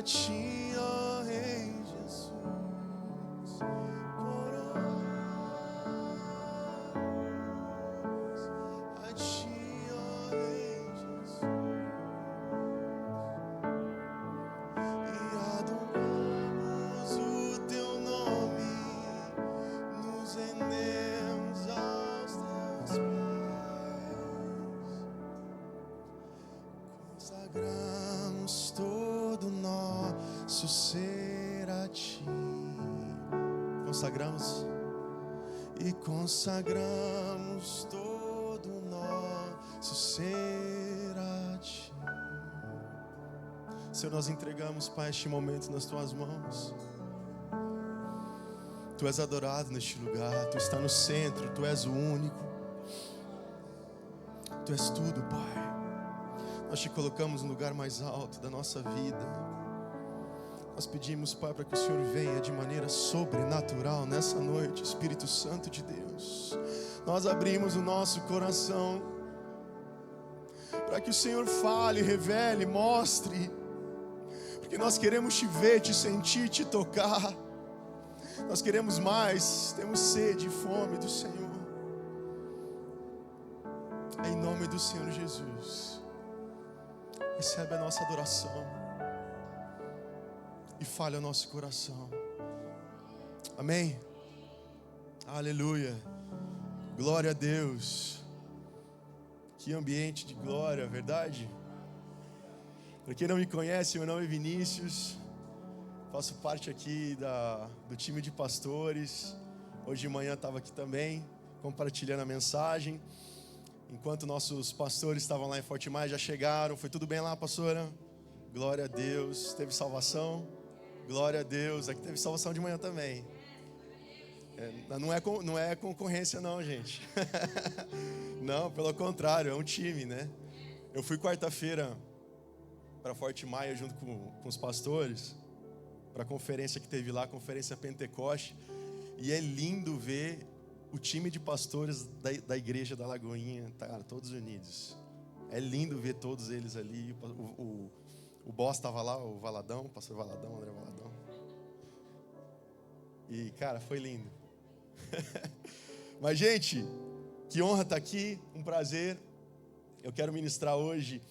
ti, ó Rei Jesus, coroamos a ti, ó Rei Jesus, e adoramos o teu nome, nos rendemos aos teus pés, consagramos todo nosso ser a ti. Consagramos e consagramos todo nosso ser a ti. Senhor, nós entregamos, Pai, este momento nas tuas mãos. Tu és adorado neste lugar, tu está no centro, tu és o único, tu és tudo, Pai. Nós te colocamos no lugar mais alto da nossa vida. Nós pedimos, Pai, para que o Senhor venha de maneira sobrenatural nessa noite, Espírito Santo de Deus. Nós abrimos o nosso coração para que o Senhor fale, revele, mostre, porque nós queremos te ver, te sentir, te tocar. Nós queremos mais, temos sede e fome do Senhor. Em nome do Senhor Jesus, recebe a nossa adoração e fale ao nosso coração. Amém? Aleluia. Glória a Deus. Que ambiente de glória, verdade? Para quem não me conhece, meu nome é Vinícius. Faço parte aqui do time de pastores. Hoje de manhã estava aqui também, compartilhando a mensagem. Enquanto nossos pastores estavam lá em Forte Mais, já chegaram. Foi tudo bem lá, pastora? Glória a Deus. Teve salvação? Glória a Deus. Aqui teve salvação de manhã também. Não é concorrência não, gente. Não, pelo contrário, é um time, né? Eu fui quarta-feira para Forte Maia junto com os pastores, para a conferência que teve lá, a conferência Pentecoste. E é lindo ver o time de pastores da igreja da Lagoinha, cara, todos unidos. É lindo ver todos eles ali. O boss estava lá, o Valadão, o pastor Valadão, André Valadão. E, cara, foi lindo. Mas, gente, que honra estar aqui, um prazer. Eu quero ministrar hoje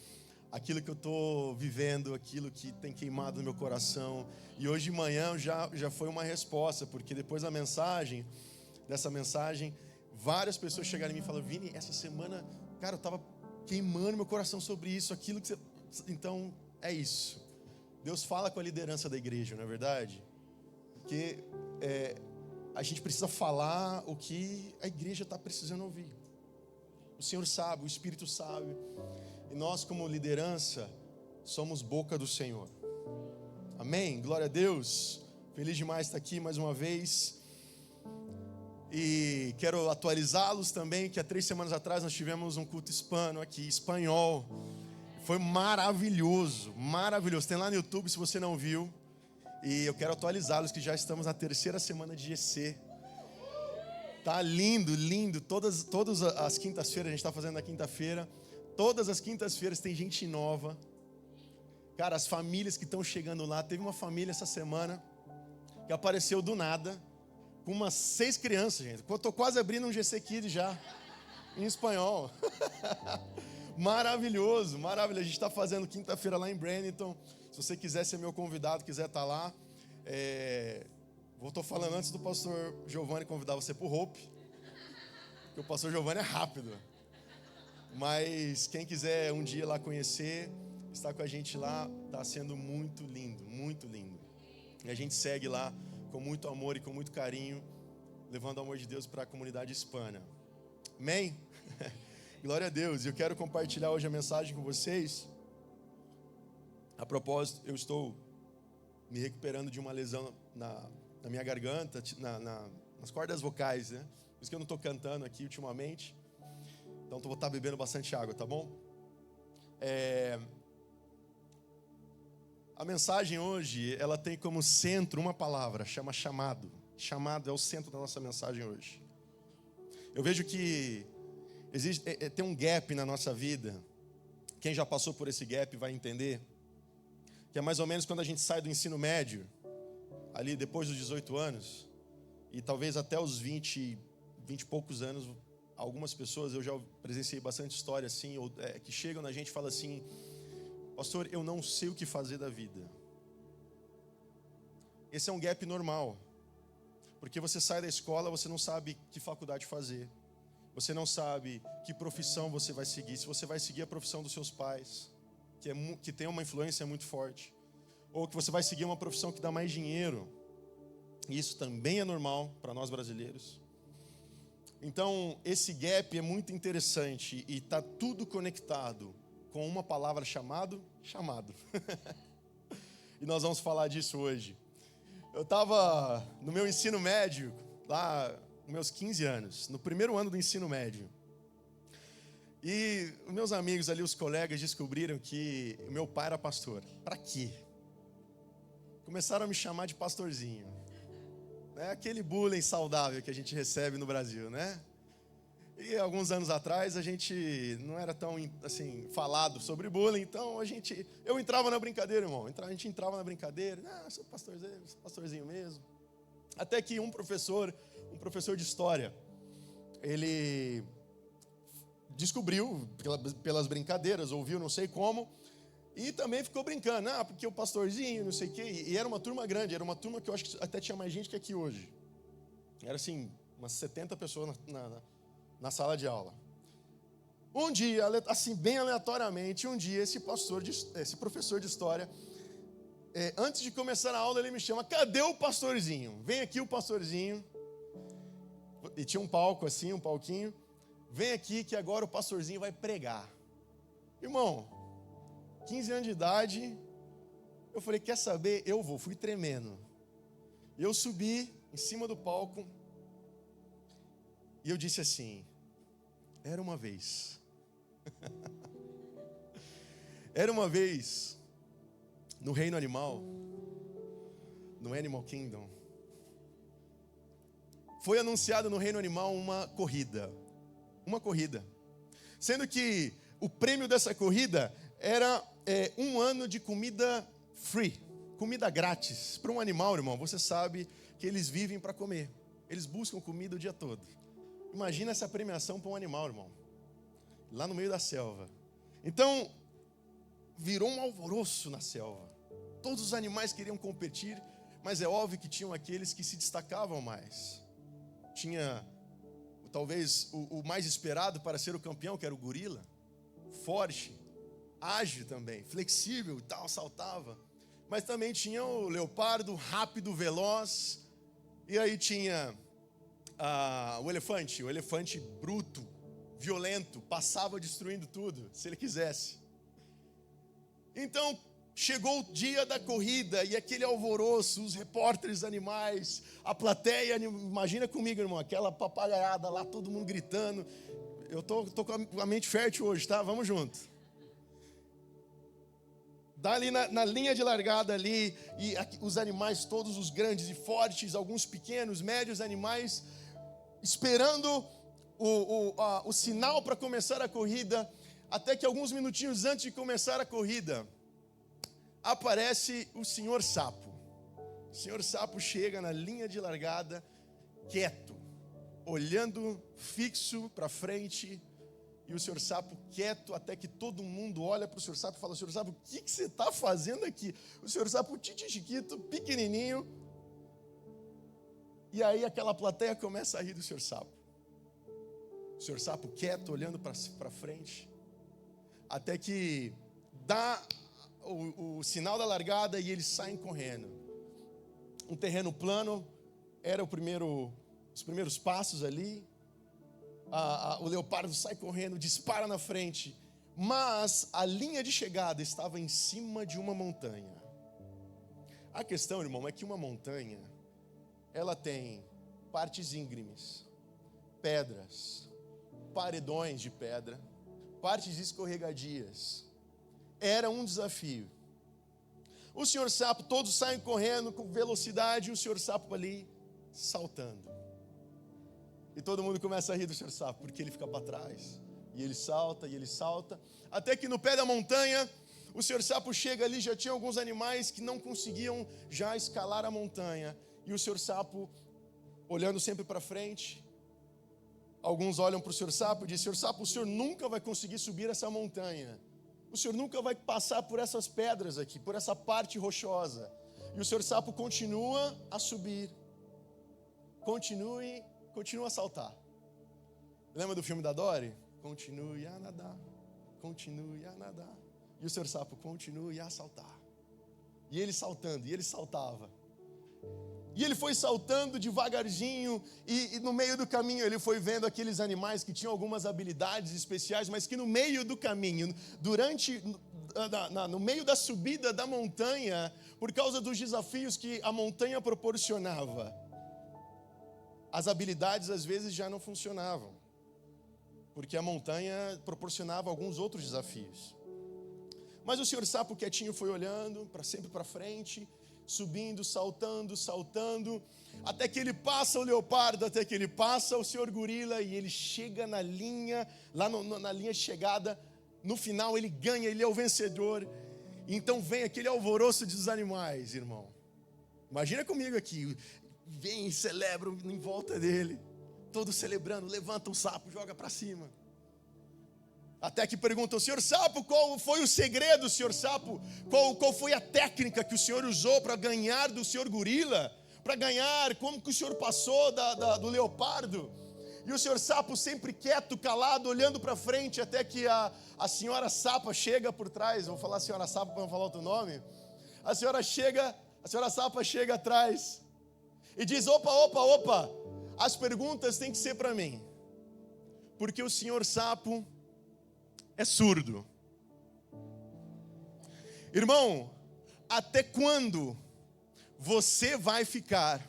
aquilo que eu estou vivendo, aquilo que tem queimado no meu coração. E hoje de manhã já foi uma resposta, porque depois dessa mensagem, várias pessoas chegaram em mim e falaram: Vini, essa semana, cara, eu estava queimando meu coração sobre isso, aquilo que você... Então, é isso. Deus fala com a liderança da igreja, não é verdade? Porque a gente precisa falar o que a igreja está precisando ouvir. O Senhor sabe, o Espírito sabe. E nós, como liderança, somos boca do Senhor. Amém? Glória a Deus. Feliz demais estar aqui mais uma vez. E quero atualizá-los também, que há 3 semanas atrás nós tivemos um culto hispano aqui, espanhol. Foi maravilhoso, maravilhoso. Tem lá no YouTube se você não viu. E eu quero atualizá-los que já estamos na 3ª semana de GC. Tá lindo, lindo. Todas as quintas-feiras, a gente está fazendo na quinta-feira. Todas as quintas-feiras tem gente nova. Cara, as famílias que estão chegando lá. Teve uma família essa semana que apareceu do nada, com umas 6 crianças, gente. Eu estou quase abrindo um GC Kids já, em espanhol. Maravilhoso, maravilhoso. A gente está fazendo quinta-feira lá em Bradenton. Se você quiser ser meu convidado, quiser estar lá, estou falando antes do pastor Giovanni convidar você para o Hope, porque o pastor Giovanni é rápido. Mas quem quiser um dia lá conhecer, estar com a gente lá, está sendo muito lindo, muito lindo. E a gente segue lá com muito amor e com muito carinho, levando o amor de Deus para a comunidade hispana. Amém? Glória a Deus. E eu quero compartilhar hoje a mensagem com vocês. A propósito, eu estou me recuperando de uma lesão na minha garganta, nas cordas vocais, né? Por isso que eu não estou cantando aqui ultimamente. Então vou estar bebendo bastante água, tá bom? A mensagem hoje, ela tem como centro uma palavra, chama chamado. Chamado é o centro da nossa mensagem hoje. Eu vejo que tem um gap na nossa vida. Quem já passou por esse gap vai entender que é mais ou menos quando a gente sai do ensino médio, ali depois dos 18 anos, e talvez até os 20 e poucos anos, algumas pessoas, eu já presenciei bastante história assim, que chegam na gente e falam assim: pastor, eu não sei o que fazer da vida. Esse é um gap normal, porque você sai da escola, você não sabe que faculdade fazer, você não sabe que profissão você vai seguir, se você vai seguir a profissão dos seus pais, que tem uma influência muito forte, ou que você vai seguir uma profissão que dá mais dinheiro. Isso também é normal para nós brasileiros. Então, esse gap é muito interessante e está tudo conectado com uma palavra chamado. E nós vamos falar disso hoje. Eu estava no meu ensino médio, lá nos meus 15 anos, no primeiro ano do ensino médio. E os meus amigos ali, os colegas, descobriram que o meu pai era pastor. Para quê? Começaram a me chamar de pastorzinho. É aquele bullying saudável que a gente recebe no Brasil, né? E alguns anos atrás a gente não era tão assim falado sobre bullying, então eu entrava na brincadeira, irmão. A gente entrava na brincadeira, sou pastorzinho mesmo. Até que um professor de história, ele descobriu pelas brincadeiras, ouviu não sei como, e também ficou brincando, porque o pastorzinho, não sei o quê, e era uma turma grande, era uma turma que eu acho que até tinha mais gente que aqui hoje. Era assim, umas 70 pessoas na sala de aula. Um dia, assim, bem aleatoriamente, esse professor de história, antes de começar a aula, ele me chama: cadê o pastorzinho? Vem aqui o pastorzinho. E tinha um palco assim, um palquinho. Vem aqui que agora o pastorzinho vai pregar. Irmão, 15 anos de idade, eu falei: quer saber? Eu vou. Fui tremendo. Eu subi em cima do palco e eu disse assim: era uma vez. Era uma vez, no reino animal, no Animal Kingdom, foi anunciada no reino animal uma corrida. Sendo que o prêmio dessa corrida era um ano de comida free, comida grátis. Para um animal, irmão, você sabe que eles vivem para comer. Eles buscam comida o dia todo. Imagina essa premiação para um animal, irmão, lá no meio da selva. Então, virou um alvoroço na selva. Todos os animais queriam competir, mas é óbvio que tinham aqueles que se destacavam mais. Tinha, talvez, o mais esperado para ser o campeão, que era o gorila. Forte, ágil também, flexível e tal, saltava. Mas também tinha o leopardo, rápido, veloz. E aí tinha o elefante bruto, violento, passava destruindo tudo, se ele quisesse. Então, chegou o dia da corrida e aquele alvoroço, os repórteres animais, a plateia, imagina comigo, irmão, aquela papagaiada lá, todo mundo gritando. Eu tô com a mente fértil hoje, tá? Vamos junto. Dali na linha de largada ali, e os animais todos, os grandes e fortes, alguns pequenos, médios animais, esperando o sinal para começar a corrida, até que alguns minutinhos antes de começar a corrida, aparece o senhor sapo. O senhor sapo chega na linha de largada, quieto, olhando fixo para frente, e o senhor sapo quieto, até que todo mundo olha para o senhor sapo e fala: senhor sapo, o que você está fazendo aqui? O senhor sapo chiquito, pequenininho. E aí aquela plateia começa a rir do senhor sapo. O senhor sapo quieto, olhando para frente, até que dá o sinal da largada e eles saem correndo. Um terreno plano, era os primeiros passos ali. O leopardo sai correndo, dispara na frente, mas a linha de chegada estava em cima de uma montanha. A questão, irmão, é que uma montanha, ela tem partes íngremes, pedras, paredões de pedra, partes escorregadias. Era um desafio. O senhor sapo, todos saem correndo com velocidade, e o senhor sapo ali saltando. E todo mundo começa a rir do senhor sapo, porque ele fica para trás. E ele salta, até que no pé da montanha, O senhor sapo chega ali, já tinha alguns animais que não conseguiam já escalar a montanha. E o senhor sapo, olhando sempre para frente, alguns olham para o senhor sapo e dizem: senhor sapo, o senhor nunca vai conseguir subir essa montanha. O senhor nunca vai passar por essas pedras aqui, por essa parte rochosa. E o senhor sapo continua a subir. Continua a saltar. Lembra do filme da Dory? Continue a nadar, continue a nadar. E o senhor sapo continue a saltar. E ele saltando, e ele saltava. E ele foi saltando devagarzinho, e no meio do caminho ele foi vendo aqueles animais que tinham algumas habilidades especiais, mas que no meio do caminho, no meio da subida da montanha, por causa dos desafios que a montanha proporcionava, as habilidades às vezes já não funcionavam, porque a montanha proporcionava alguns outros desafios. Mas o senhor sapo quietinho foi olhando sempre para frente, subindo, saltando, até que ele passa o leopardo, até que ele passa o senhor gorila, e ele chega na linha, lá na linha de chegada. No final ele ganha, ele é o vencedor. Então vem aquele alvoroço dos animais, irmão. Imagina comigo aqui, vem e celebram em volta dele, todos celebrando, levanta o sapo, joga para cima. Até que perguntam: senhor sapo, qual foi o segredo, senhor sapo? Qual foi a técnica que o senhor usou para ganhar do senhor gorila? Para ganhar, como que o senhor passou do leopardo? E o senhor sapo sempre quieto, calado, olhando para frente, até que a senhora sapa chega por trás. Vou falar senhora sapa para não falar outro nome. A senhora sapa chega atrás e diz: opa, as perguntas têm que ser para mim, porque o senhor sapo é surdo. Irmão, até quando você vai ficar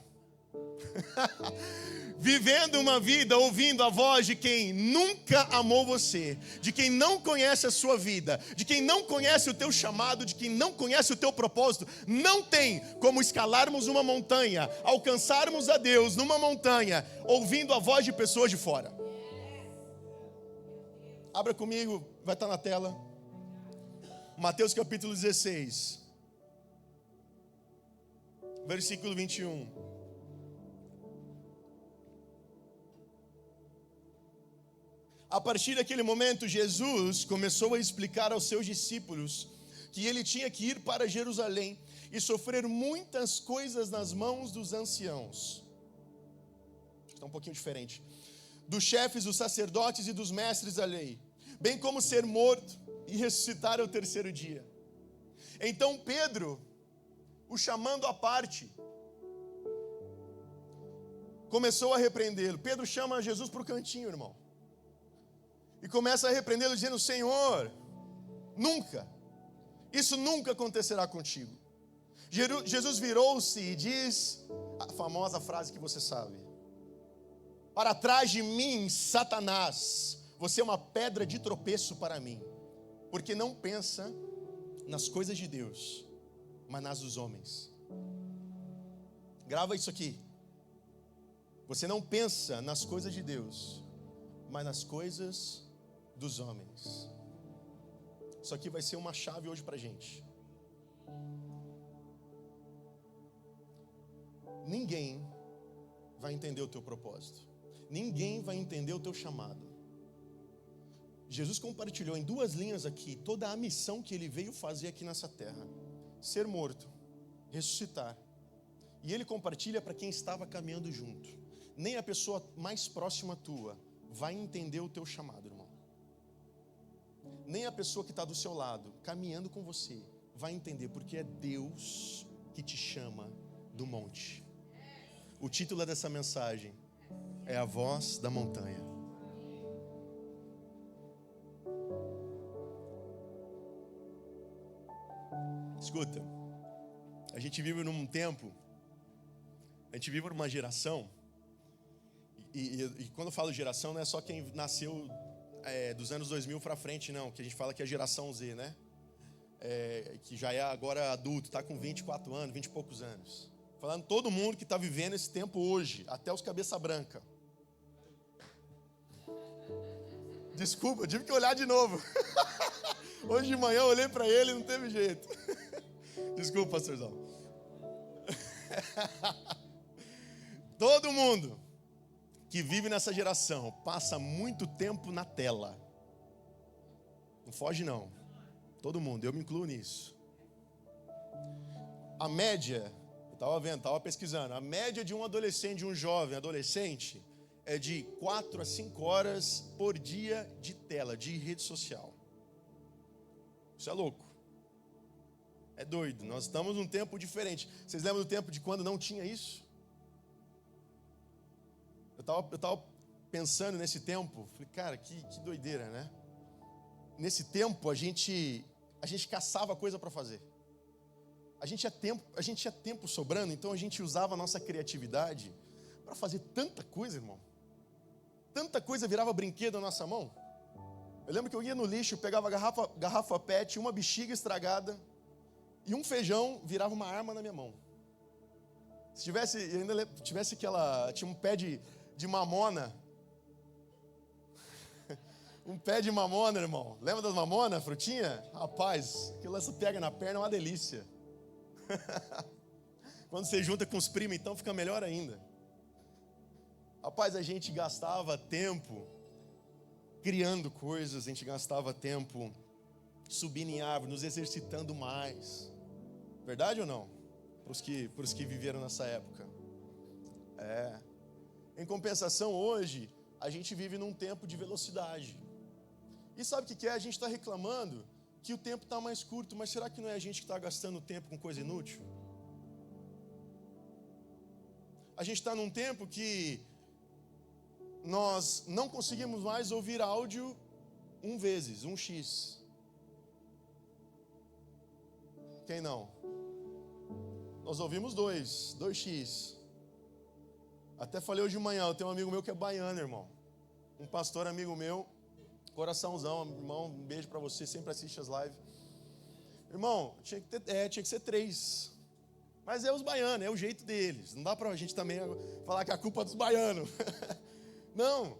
vivendo uma vida ouvindo a voz de quem nunca amou você, de quem não conhece a sua vida, de quem não conhece o teu chamado, de quem não conhece o teu propósito? Não tem como escalarmos uma montanha, alcançarmos a Deus numa montanha, ouvindo a voz de pessoas de fora. Abra comigo, vai estar na tela, Mateus capítulo 16, versículo 21. A partir daquele momento, Jesus começou a explicar aos seus discípulos que ele tinha que ir para Jerusalém e sofrer muitas coisas nas mãos dos anciãos. Está um pouquinho diferente. Dos chefes, dos sacerdotes e dos mestres da lei, bem como ser morto e ressuscitar ao terceiro dia. Então Pedro, o chamando à parte, começou a repreendê-lo. Pedro chama Jesus para o cantinho, irmão, e começa a repreendê-lo, dizendo: Senhor, isso nunca acontecerá contigo. Jesus virou-se e diz a famosa frase que você sabe: para trás de mim, Satanás, você é uma pedra de tropeço para mim, porque não pensa nas coisas de Deus, mas nas dos homens. Grava isso aqui. Você não pensa nas coisas de Deus, mas nas coisas dos homens. Isso aqui vai ser uma chave hoje para a gente. Ninguém vai entender o teu propósito. Ninguém vai entender o teu chamado. Jesus compartilhou em 2 linhas aqui toda a missão que ele veio fazer aqui nessa terra: ser morto, ressuscitar. E ele compartilha para quem estava caminhando junto. Nem a pessoa mais próxima tua vai entender o teu chamado, irmão. Nem a pessoa que está do seu lado, caminhando com você, vai entender, porque é Deus que te chama do monte. O título dessa mensagem é A Voz da Montanha. Escuta, a gente vive num tempo, a gente vive numa geração, e quando eu falo geração, não é só quem nasceu dos anos 2000 para frente, não, que a gente fala que é a geração Z, né? Que já é agora adulto, está com 24 anos, 20 e poucos anos. Falando todo mundo que está vivendo esse tempo hoje, até os cabeça branca. Desculpa, eu tive que olhar de novo. Hoje de manhã eu olhei para ele e não teve jeito. Desculpa, pastorzão. Todo mundo que vive nessa geração passa muito tempo na tela. Não foge não. Todo mundo, eu me incluo nisso. A média, eu estava pesquisando, a média de um adolescente, de um jovem adolescente, é de 4 a 5 horas por dia de tela, de rede social. Isso é louco. É doido. Nós estamos num tempo diferente. Vocês lembram do tempo de quando não tinha isso? Eu estava pensando nesse tempo, falei, cara, que doideira, né? Nesse tempo a gente caçava coisa para fazer. A gente tinha tempo sobrando, então a gente usava a nossa criatividade para fazer tanta coisa, irmão. Tanta coisa virava brinquedo na nossa mão. Eu lembro que eu ia no lixo, pegava garrafa PET, uma bexiga estragada e um feijão virava uma arma na minha mão. Se tivesse tinha um pé de mamona. Um pé de mamona, irmão. Lembra das mamonas, frutinha? Rapaz, aquilo você pega na perna é uma delícia. Quando você junta com os primos, então fica melhor ainda. Rapaz, a gente gastava tempo criando coisas, a gente gastava tempo subindo em árvore, nos exercitando mais. Verdade ou não? Para os que viveram nessa época. Em compensação, hoje, a gente vive num tempo de velocidade. E sabe o que é? A gente está reclamando que o tempo está mais curto, mas será que não é a gente que está gastando tempo com coisa inútil? A gente está num tempo que nós não conseguimos mais ouvir áudio 1x. Quem não? Nós ouvimos 2x. Até falei hoje de manhã, eu tenho um amigo meu que é baiano, irmão. Um pastor amigo meu, coraçãozão, irmão, um beijo pra você, sempre assiste as lives. Irmão, tinha que ser 3. Mas é os baianos, é o jeito deles. Não dá pra gente também falar que a culpa é dos baianos. Não,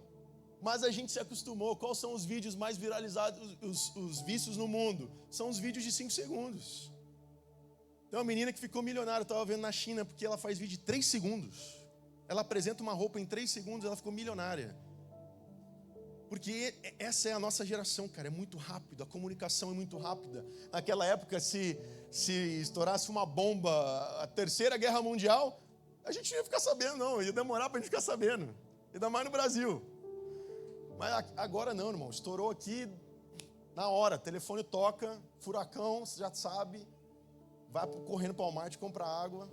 mas a gente se acostumou. Quais são os vídeos mais viralizados, os vistos no mundo? São os vídeos de 5 segundos. Tem uma menina que ficou milionária, eu estava vendo na China, porque ela faz vídeo de 3 segundos. Ela apresenta uma roupa em 3 segundos, ela ficou milionária. Porque essa é a nossa geração, cara, é muito rápido, a comunicação é muito rápida. Naquela época, se estourasse uma bomba, a Terceira Guerra Mundial, a gente não ia ficar sabendo, não, ia demorar para a gente ficar sabendo. Ainda mais no Brasil. Mas agora não, irmão, estourou aqui na hora, telefone toca, furacão, você já sabe, vai correndo para o Walmart, compra água,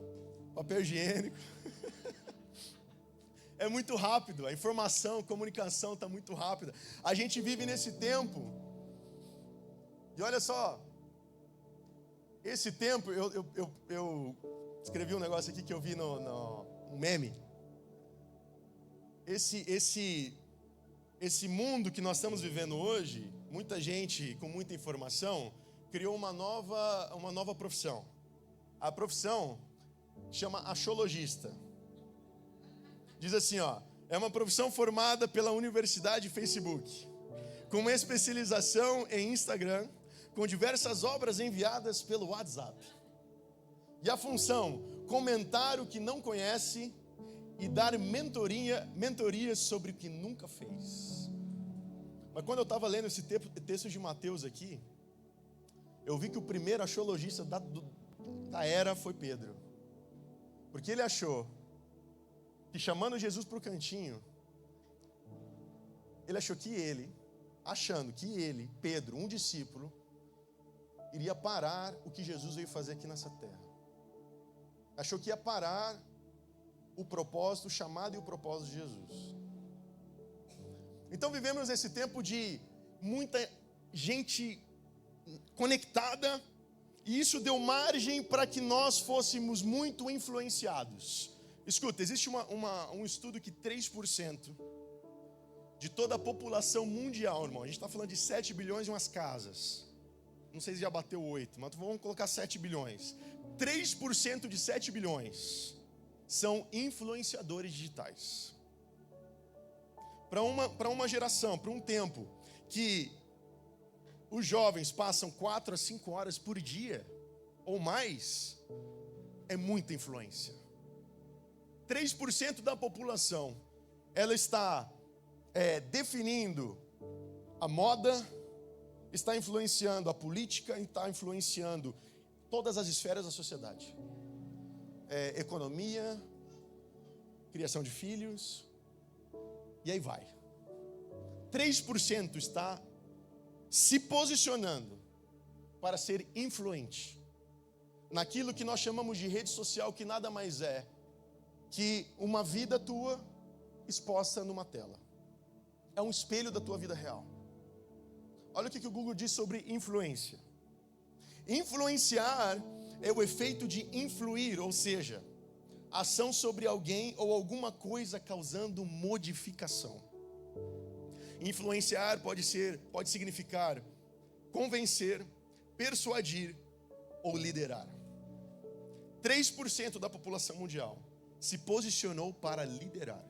papel higiênico. É muito rápido, a informação, a comunicação está muito rápida. A gente vive nesse tempo. E olha só, esse tempo, eu escrevi um negócio aqui que eu vi no meme. Esse mundo que nós estamos vivendo hoje, muita gente com muita informação criou uma nova profissão. A profissão chama axologista. Diz assim, é uma profissão formada pela Universidade Facebook, com uma especialização em Instagram, com diversas obras enviadas pelo WhatsApp. E a função, comentar o que não conhece e dar mentorias sobre o que nunca fez. Mas quando eu estava lendo esse texto de Mateus aqui, eu vi que o primeiro axologista da era foi Pedro. Porque ele achou que chamando Jesus para o cantinho, ele achou que ele, Pedro, um discípulo, iria parar o que Jesus veio fazer aqui nessa terra. Achou que ia parar o propósito, o chamado e o propósito de Jesus. Então vivemos esse tempo de muita gente conectada, e isso deu margem para que nós fôssemos muito influenciados. Escuta, existe um estudo que 3% de toda a população mundial, irmão, a gente está falando de 7 bilhões e umas casas, não sei se já bateu 8, mas vamos colocar 7 bilhões. 3% de 7 bilhões são influenciadores digitais. Para uma geração, para um tempo que os jovens passam 4 a 5 horas por dia, ou mais, é muita influência. 3% da população, ela está definindo a moda, está influenciando a política e está influenciando todas as esferas da sociedade. Economia, criação de filhos, e aí vai. 3% está se posicionando para ser influente naquilo que nós chamamos de rede social, que nada mais é que uma vida tua exposta numa tela. É um espelho da tua vida real. Olha o que o Google diz sobre influência. Influenciar é o efeito de influir, ou seja, ação sobre alguém ou alguma coisa causando modificação. Influenciar pode significar convencer, persuadir ou liderar. 3% da população mundial se posicionou para liderar,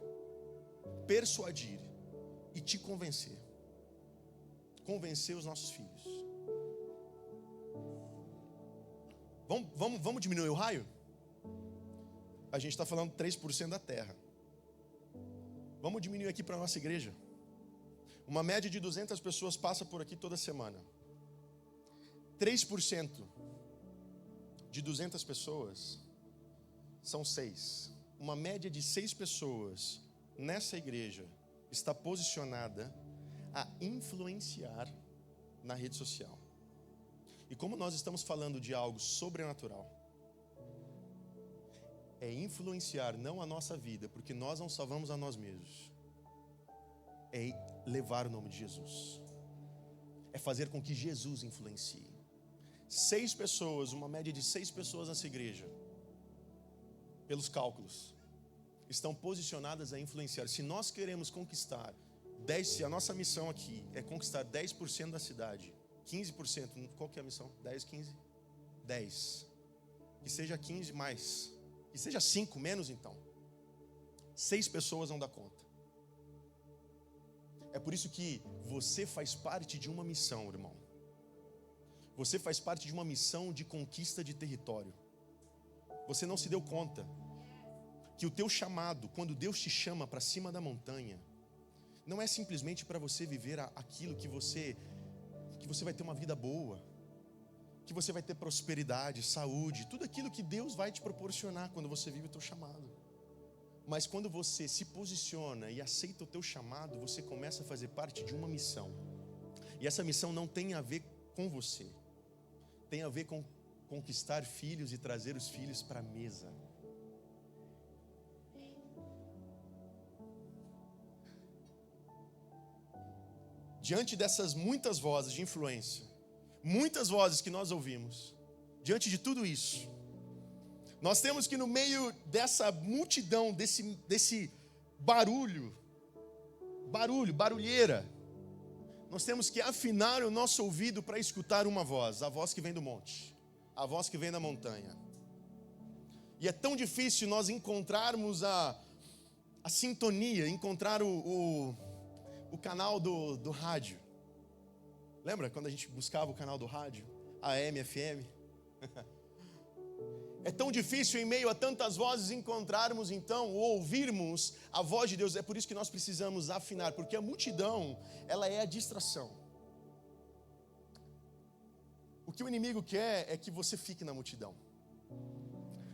persuadir e te convencer. Convencer os nossos filhos. Vamos diminuir o raio? A gente está falando 3% da terra. Vamos diminuir aqui para a nossa igreja. Uma média de 200 pessoas passa por aqui toda semana. 3% de 200 pessoas são 6. Uma média de 6 pessoas nessa igreja está posicionada a influenciar na rede social. E como nós estamos falando de algo sobrenatural, é influenciar não a nossa vida, porque nós não salvamos a nós mesmos. É levar o nome de Jesus. É fazer com que Jesus influencie. 6 pessoas, uma média de 6 pessoas nessa igreja, pelos cálculos, estão posicionadas a influenciar. Se nós queremos conquistar 10, se a nossa missão aqui é conquistar 10% da cidade, 15%, qual que é a missão? 10, 15? 10. Que seja 15 mais. Que seja 5 menos então. 6 pessoas não dá conta. É por isso que você faz parte de uma missão, irmão. Você faz parte de uma missão de conquista de território. Você não se deu conta que o teu chamado, quando Deus te chama para cima da montanha, não é simplesmente para você viver aquilo que você vai ter uma vida boa, que você vai ter prosperidade, saúde, tudo aquilo que Deus vai te proporcionar quando você vive o teu chamado. Mas quando você se posiciona e aceita o teu chamado, você começa a fazer parte de uma missão. E essa missão não tem a ver com você. Tem a ver com conquistar filhos e trazer os filhos para a mesa. Diante dessas muitas vozes de influência, muitas vozes que nós ouvimos, diante de tudo isso, nós temos que no meio dessa multidão, desse barulheira, nós temos que afinar o nosso ouvido para escutar uma voz, a voz que vem do monte, a voz que vem da montanha. E é tão difícil nós encontrarmos a sintonia, encontrar o canal do rádio. Lembra quando a gente buscava o canal do rádio? AM, FM? É tão difícil em meio a tantas vozes encontrarmos então, ou ouvirmos a voz de Deus. É por isso que nós precisamos afinar, porque a multidão, ela é a distração. O que o inimigo quer é que você fique na multidão.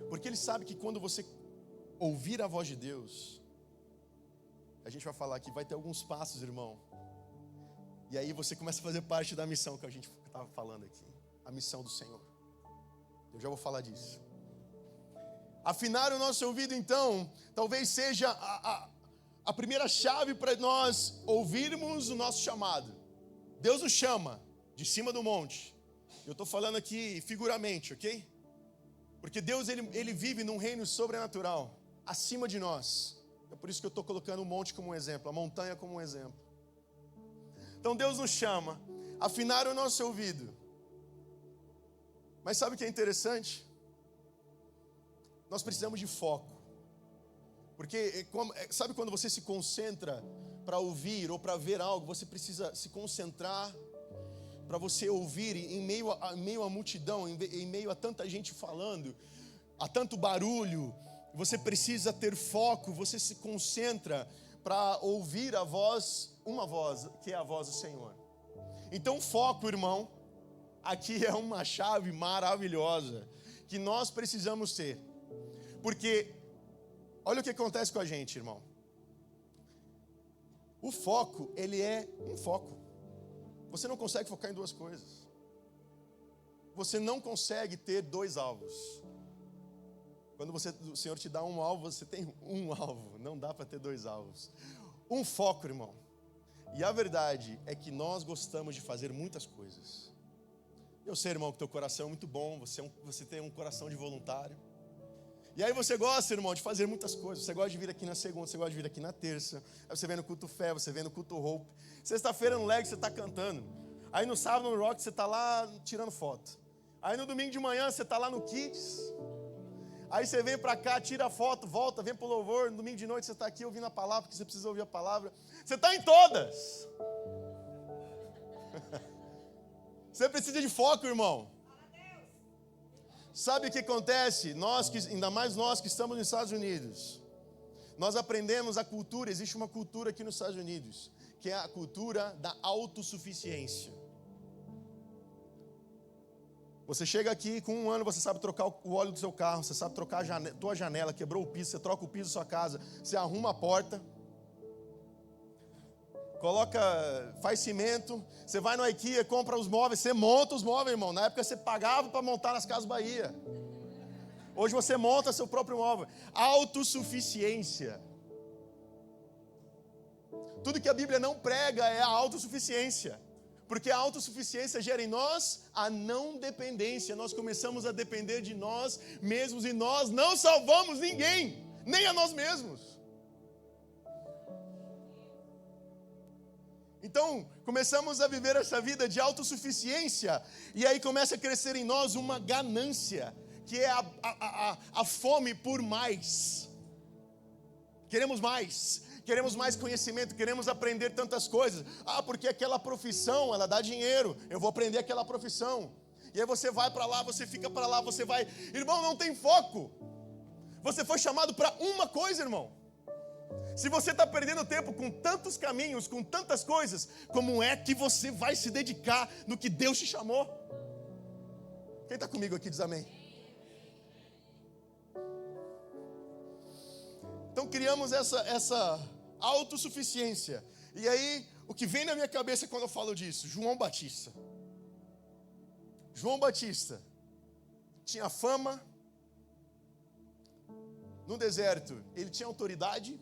Porque ele sabe que quando você ouvir a voz de Deus, a gente vai falar aqui, vai ter alguns passos, irmão. E aí você começa a fazer parte da missão que a gente estava falando aqui. A missão do Senhor. Eu já vou falar disso. Afinar o nosso ouvido, então, talvez seja a primeira chave para nós ouvirmos o nosso chamado. Deus nos chama de cima do monte. Eu estou falando aqui figuramente, ok? Porque Deus, ele vive num reino sobrenatural, acima de nós. É por isso que eu estou colocando o monte como um exemplo, a montanha como um exemplo. Então Deus nos chama a afinar o nosso ouvido. Mas sabe o que é interessante? Nós precisamos de foco. Porque sabe quando você se concentra para ouvir ou para ver algo, você precisa se concentrar para você ouvir em meio à multidão, em meio a tanta gente falando, a tanto barulho. Você precisa ter foco, você se concentra para ouvir a voz, uma voz, que é a voz do Senhor. Então foco, irmão, aqui é uma chave maravilhosa que nós precisamos ter. Porque olha o que acontece com a gente, irmão. O foco, ele é um foco. Você não consegue focar em duas coisas. Você não consegue ter dois alvos. Quando o Senhor te dá um alvo, você tem um alvo. Não dá para ter dois alvos. Um foco, irmão. E a verdade é que nós gostamos de fazer muitas coisas. Eu sei, irmão, que teu coração é muito bom. Você tem um coração de voluntário. E aí você gosta, irmão, de fazer muitas coisas. Você gosta de vir aqui na segunda, você gosta de vir aqui na terça. Aí você vem no culto fé, você vem no culto hope. Sexta-feira no leg você está cantando. Aí no sábado no rock você está lá tirando foto. Aí no domingo de manhã você está lá no kids. Aí você vem para cá, tira a foto, volta, vem para o louvor. No domingo de noite você está aqui ouvindo a palavra, porque você precisa ouvir a palavra. Você está em todas. Você precisa de foco, irmão. Sabe o que acontece? Ainda mais nós que estamos nos Estados Unidos, nós aprendemos a cultura, existe uma cultura aqui nos Estados Unidos, que é a cultura da autossuficiência. Você chega aqui, com 1 ano você sabe trocar o óleo do seu carro, você sabe trocar a tua janela, quebrou o piso, você troca o piso da sua casa, você arruma a porta, faz cimento, você vai no IKEA, compra os móveis, você monta os móveis, irmão. Na época você pagava para montar nas Casas Bahia. Hoje você monta seu próprio móvel. Autossuficiência. Tudo que a Bíblia não prega é a autossuficiência. Porque a autossuficiência gera em nós a não dependência. Nós começamos a depender de nós mesmos e nós não salvamos ninguém, nem a nós mesmos. Então, começamos a viver essa vida de autossuficiência, e aí começa a crescer em nós uma ganância, que é a fome por mais. Queremos mais conhecimento, queremos aprender tantas coisas. Porque aquela profissão, ela dá dinheiro, eu vou aprender aquela profissão. E aí você vai para lá, você fica para lá, você vai. Irmão, não tem foco. Você foi chamado para uma coisa, irmão. Se você está perdendo tempo com tantos caminhos, com tantas coisas, como é que você vai se dedicar no que Deus te chamou? Quem está comigo aqui diz amém. Então criamos essa autossuficiência. E aí, o que vem na minha cabeça quando eu falo disso? João Batista. João Batista tinha fama. No deserto, ele tinha autoridade.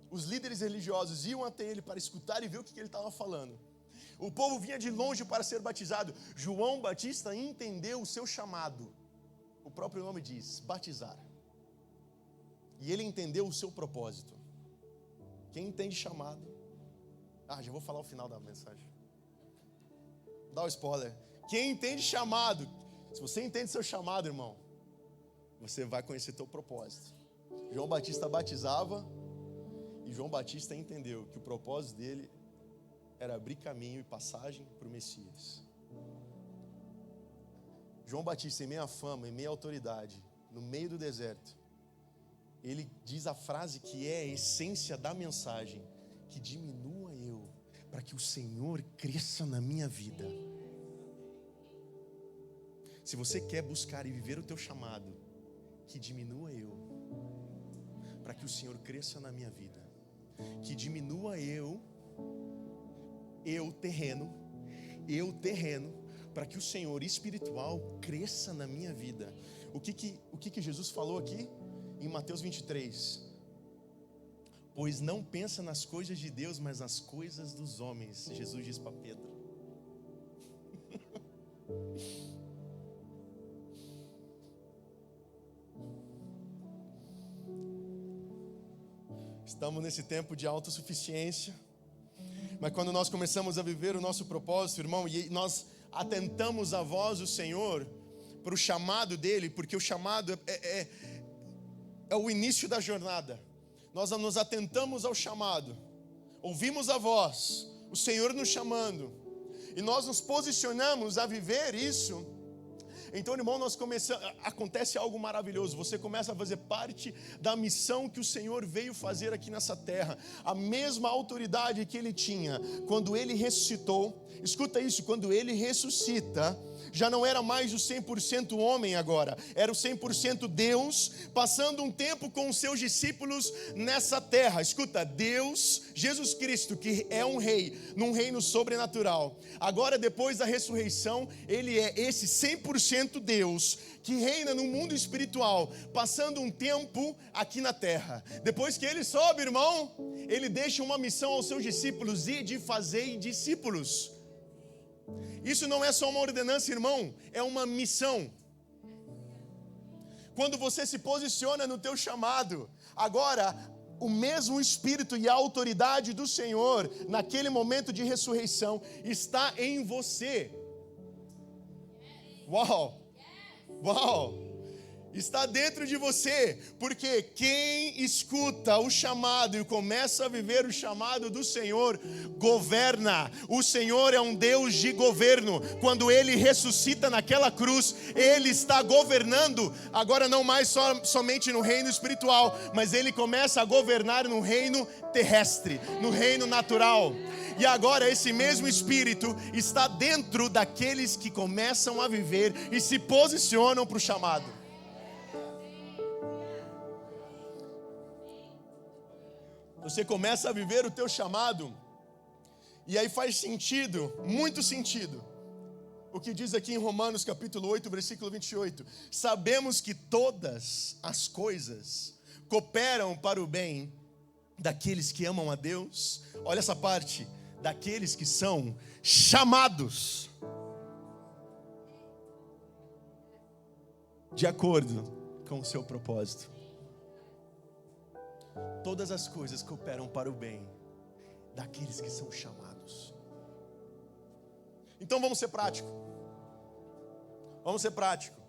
Os líderes religiosos iam até ele para escutar e ver o que ele estava falando. O povo vinha de longe para ser batizado. João Batista entendeu o seu chamado. O próprio nome diz, batizar. E ele entendeu o seu propósito. Quem entende chamado... já vou falar o final da mensagem. Dá o spoiler. Quem entende chamado, se você entende seu chamado, irmão, você vai conhecer teu propósito. João Batista batizava, e João Batista entendeu que o propósito dele era abrir caminho e passagem para o Messias. João Batista, em meio à fama, em meio à autoridade, no meio do deserto, ele diz a frase que é a essência da mensagem: que diminua eu, para que o Senhor cresça na minha vida. Se você quer buscar e viver o teu chamado, que diminua eu, para que o Senhor cresça na minha vida. Que diminua eu terreno, para que o Senhor espiritual cresça na minha vida. O que Jesus falou aqui em Mateus 23? Pois não pensa nas coisas de Deus, mas nas coisas dos homens. Jesus diz para Pedro. Estamos nesse tempo de autossuficiência, mas quando nós começamos a viver o nosso propósito, irmão, e nós atentamos a voz do Senhor para o chamado dele, porque o chamado é o início da jornada. Nós nos atentamos ao chamado, ouvimos a voz, o Senhor nos chamando, e nós nos posicionamos a viver isso, então, irmão, acontece algo maravilhoso. Você começa a fazer parte da missão que o Senhor veio fazer aqui nessa terra. A mesma autoridade que Ele tinha quando Ele ressuscitou. Escuta isso, quando Ele ressuscita, já não era mais o 100% homem agora, era o 100% Deus, passando um tempo com os seus discípulos nessa terra. Escuta, Deus, Jesus Cristo, que é um rei, num reino sobrenatural. Agora, depois da ressurreição, Ele é esse 100% Deus, que reina no mundo espiritual, passando um tempo aqui na terra. Depois que Ele sobe, irmão, Ele deixa uma missão aos seus discípulos, e de fazer discípulos. Isso não é só uma ordenança, irmão, é uma missão. Quando você se posiciona no teu chamado, agora o mesmo Espírito e a autoridade do Senhor, naquele momento de ressurreição, está em você. Uau! Uau! Está dentro de você, porque quem escuta o chamado e começa a viver o chamado do Senhor, governa. O Senhor é um Deus de governo. Quando Ele ressuscita naquela cruz, Ele está governando, agora não mais somente no reino espiritual, mas Ele começa a governar no reino terrestre, no reino natural. E agora esse mesmo Espírito está dentro daqueles que começam a viver e se posicionam para o chamado. Você começa a viver o teu chamado, e aí faz sentido, muito sentido, o que diz aqui em Romanos capítulo 8, versículo 28. Sabemos que todas as coisas cooperam para o bem daqueles que amam a Deus. Olha essa parte, daqueles que são chamados de acordo com o seu propósito. Todas as coisas cooperam para o bem daqueles que são chamados. Então vamos ser práticos. Vamos ser práticos.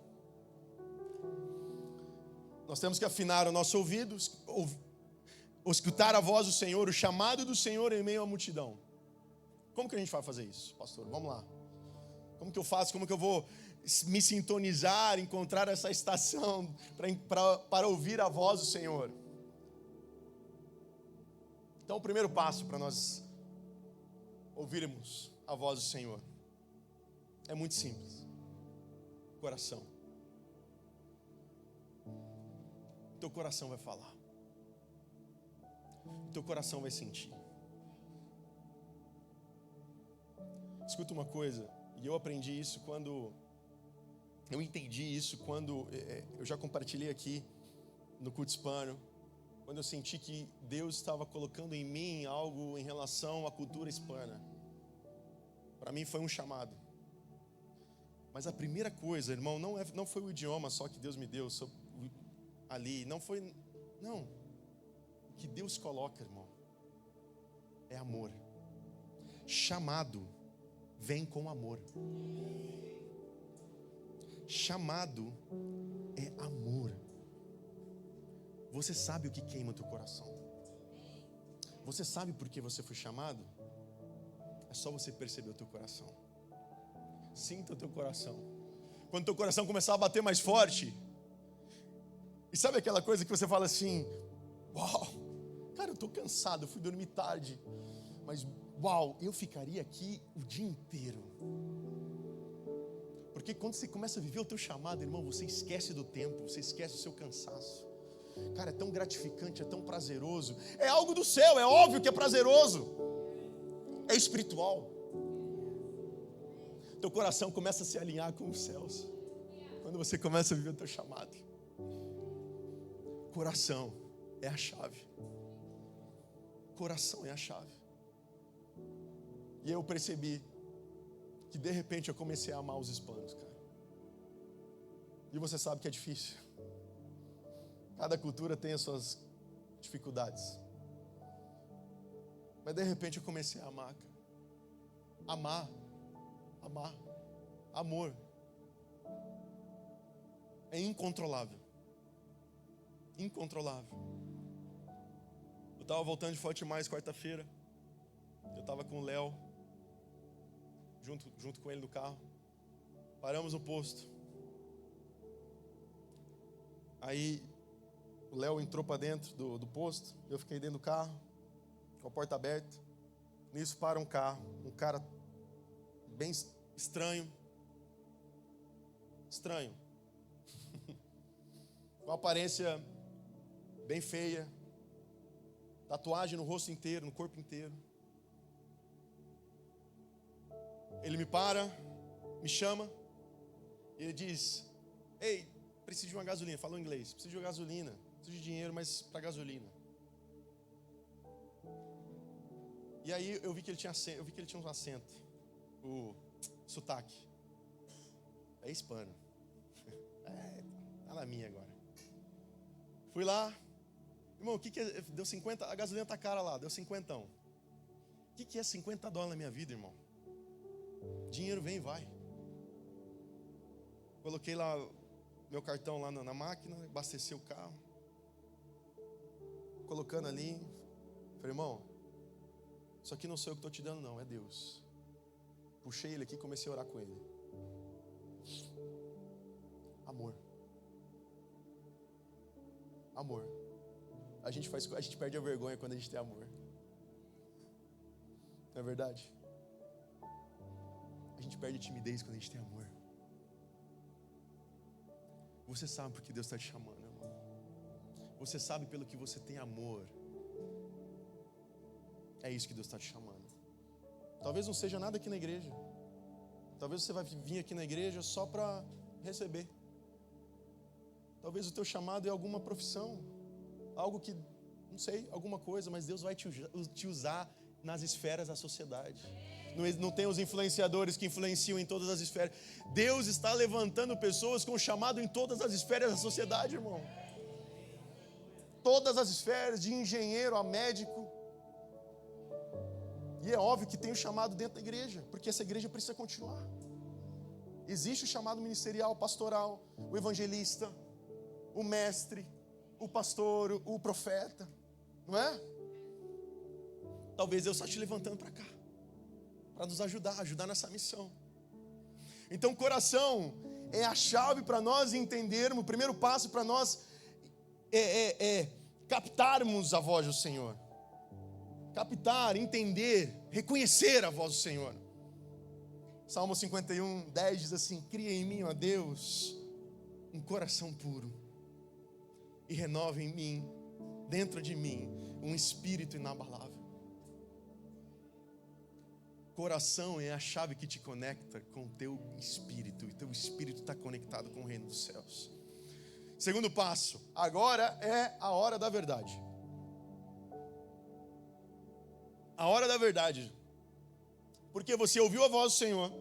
Nós temos que afinar o nosso ouvido, escutar a voz do Senhor, o chamado do Senhor em meio à multidão. Como que a gente vai fazer isso, pastor? Vamos lá. Como que eu faço? Como que eu vou me sintonizar, encontrar essa estação para ouvir a voz do Senhor? Então, o primeiro passo para nós ouvirmos a voz do Senhor é muito simples. Coração. Teu coração vai falar. Teu coração vai sentir. Escuta uma coisa, e eu aprendi isso quando... Eu entendi isso quando... Eu já compartilhei aqui no culto hispano. Quando eu senti que Deus estava colocando em mim algo em relação à cultura hispana. Para mim foi um chamado. Mas a primeira coisa, irmão, não foi o idioma só que Deus me deu ali. Não. O que Deus coloca, irmão, é amor. Chamado vem com amor. Chamado é amor. Você sabe o que queima o teu coração. Você sabe por que você foi chamado? É só você perceber o teu coração. Sinta o teu coração. Quando o teu coração começar a bater mais forte, e sabe aquela coisa que você fala assim: uau, cara, eu estou cansado, eu fui dormir tarde, mas uau, eu ficaria aqui o dia inteiro. Porque quando você começa a viver o teu chamado, irmão, você esquece do tempo, você esquece o seu cansaço. Cara, é tão gratificante, é tão prazeroso. É algo do céu, é óbvio que é prazeroso. É espiritual. Teu coração começa a se alinhar com os céus quando você começa a viver o teu chamado. Coração é a chave. Coração é a chave. E eu percebi que de repente eu comecei a amar os hispanos, cara. E você sabe que é difícil. Cada cultura tem as suas dificuldades. Mas de repente eu comecei a amar, cara. Amar. Amor. É incontrolável. Incontrolável. Eu estava voltando de Forte Mais quarta-feira. Eu estava com o Léo, junto com ele no carro. Paramos no posto. Aí o Léo entrou para dentro do posto. Eu fiquei dentro do carro, com a porta aberta. Nisso para um carro. Um cara bem estranho. Estranho. Com aparência bem feia. Tatuagem no rosto inteiro, no corpo inteiro. Ele me para, me chama. E ele diz: ei, preciso de uma gasolina. Falou em inglês. Preciso de uma gasolina. Preciso de dinheiro, mas para gasolina. E aí eu vi que ele tinha um acento. O sotaque. É hispano. Tá na minha agora. Fui lá. Irmão, o que é? Deu 50, a gasolina tá cara lá, deu 50. O que é $50 na minha vida, irmão? Dinheiro vem e vai. Coloquei lá meu cartão lá na máquina, abasteci o carro. Colocando ali. Falei, irmão, isso aqui não sou eu que estou te dando não, é Deus. Puxei ele aqui e comecei a orar com ele. Amor. Amor. A gente perde a vergonha quando a gente tem amor. Não é verdade? A gente perde a timidez quando a gente tem amor. Você sabe porque Deus está te chamando, irmão. Você sabe pelo que você tem amor. É isso que Deus está te chamando. Talvez não seja nada aqui na igreja. Talvez você vai vir aqui na igreja só para receber. Talvez o teu chamado é alguma profissão. Algo que, não sei, alguma coisa. Mas Deus vai te usar nas esferas da sociedade. Não tem os influenciadores que influenciam em todas as esferas. Deus está levantando pessoas com chamado em todas as esferas da sociedade, irmão. Todas as esferas, de engenheiro a médico. E é óbvio que tem o chamado dentro da igreja, porque essa igreja precisa continuar. Existe o chamado ministerial, pastoral, o evangelista, o mestre, o pastor, o profeta, não é? Talvez Deus está te levantando para cá, para nos ajudar nessa missão. Então, coração é a chave para nós entendermos. O primeiro passo para nós é captarmos a voz do Senhor. Captar, entender, reconhecer a voz do Senhor. Salmo 51, 10 diz assim: cria em mim, ó Deus, um coração puro, e renova em mim, dentro de mim, um espírito inabalável. Coração é a chave que te conecta com o teu espírito, e teu espírito está conectado com o reino dos céus. Segundo passo, agora é a hora da verdade. A hora da verdade. Porque você ouviu a voz do Senhor,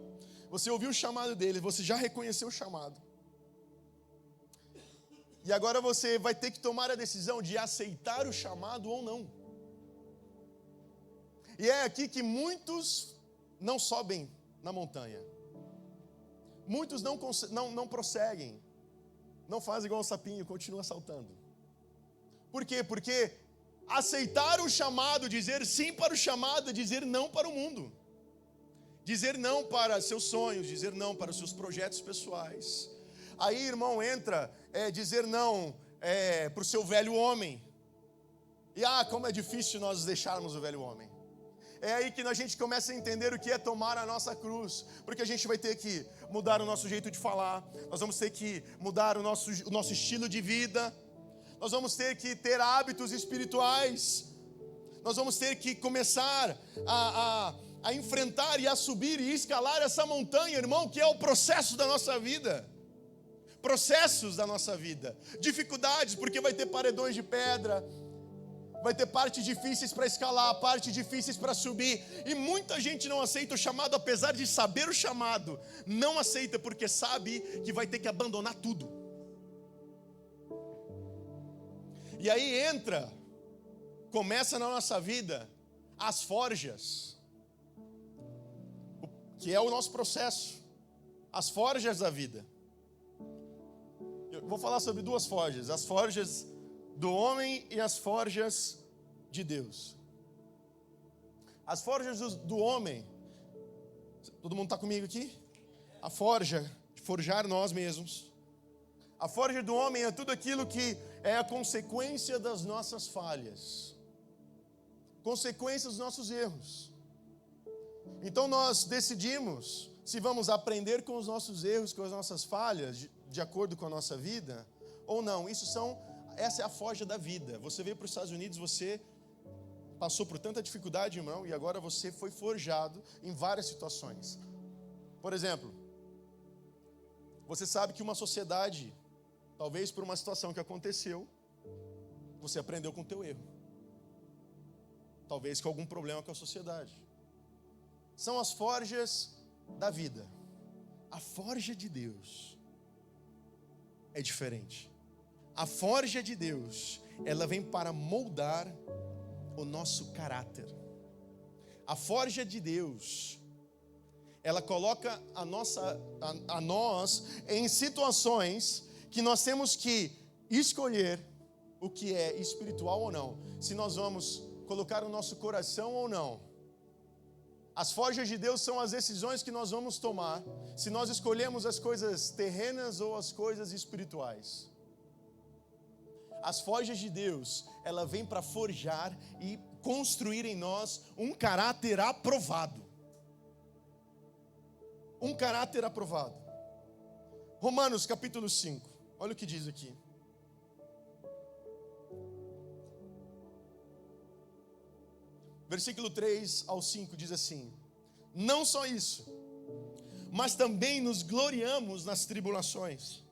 você ouviu o chamado dele, você já reconheceu o chamado. E agora você vai ter que tomar a decisão de aceitar o chamado ou não. E é aqui que muitos não sobem na montanha. Muitos não prosseguem. Não fazem igual um sapinho, continuam saltando. Por quê? Porque aceitar o chamado, dizer sim para o chamado, é dizer não para o mundo. Dizer não para seus sonhos, dizer não para os seus projetos pessoais. Aí, irmão, entra dizer não para o seu velho homem. E como é difícil nós deixarmos o velho homem. É aí que a gente começa a entender o que é tomar a nossa cruz. Porque a gente vai ter que mudar o nosso jeito de falar. Nós vamos ter que mudar o nosso estilo de vida. Nós vamos ter que ter hábitos espirituais. Nós vamos ter que começar a enfrentar e a subir e escalar essa montanha, irmão, que é o processo da nossa vida. Processos da nossa vida. Dificuldades, porque vai ter paredões de pedra. Vai ter partes difíceis para escalar, partes difíceis para subir. E muita gente não aceita o chamado, apesar de saber o chamado. Não aceita porque sabe que vai ter que abandonar tudo. E aí começa na nossa vida as forjas, que é o nosso processo, as forjas da vida. Eu vou falar sobre duas forjas, as forjas do homem e as forjas de Deus. As forjas do homem, Todo mundo está comigo aqui? A forja, forjar nós mesmos. A forja do homem é tudo aquilo que é a consequência das nossas falhas, consequência dos nossos erros. Então nós decidimos se vamos aprender com os nossos erros, com as nossas falhas, de acordo com a nossa vida, ou não. Essa é a forja da vida. Você veio para os Estados Unidos, você passou por tanta dificuldade, irmão, e agora você foi forjado em várias situações. Por exemplo, você sabe que uma sociedade, talvez por uma situação que aconteceu, você aprendeu com o teu erro. Talvez com algum problema com a sociedade. São as forjas da vida. A forja de Deus é diferente. A forja de Deus, ela vem para moldar o nosso caráter. A forja de Deus, ela coloca a nós em situações que nós temos que escolher o que é espiritual ou não. Se nós vamos colocar o nosso coração ou não. As forjas de Deus são as decisões que nós vamos tomar, se nós escolhemos as coisas terrenas ou as coisas espirituais. As forjas de Deus, ela vem para forjar e construir em nós um caráter aprovado. Um caráter aprovado. Romanos capítulo 5, olha o que diz aqui. Versículo 3 ao 5 diz assim: não só isso, mas também nos gloriamos nas tribulações,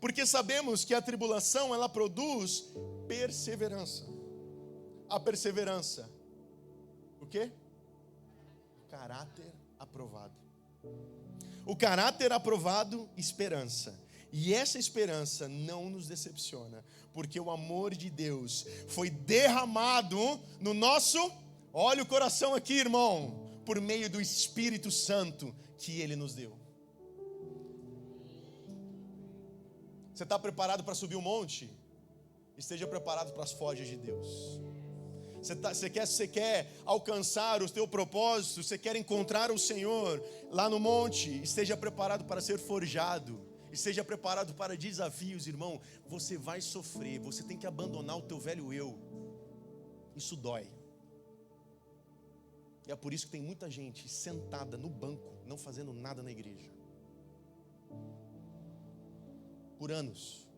porque sabemos que a tribulação, ela produz perseverança. A perseverança, o quê? Caráter aprovado. O caráter aprovado, esperança. E essa esperança não nos decepciona, porque o amor de Deus foi derramado no nosso... Olha o coração aqui, irmão, por meio do Espírito Santo que Ele nos deu. Você está preparado para subir um monte? Esteja preparado para as forjas de Deus. Você quer alcançar o teu propósito, você quer encontrar o Senhor lá no monte, esteja preparado para ser forjado. Esteja preparado para desafios, irmão. Você vai sofrer, você tem que abandonar o teu velho eu. Isso dói. E é por isso que tem muita gente sentada no banco, não fazendo nada na igreja. Por anos,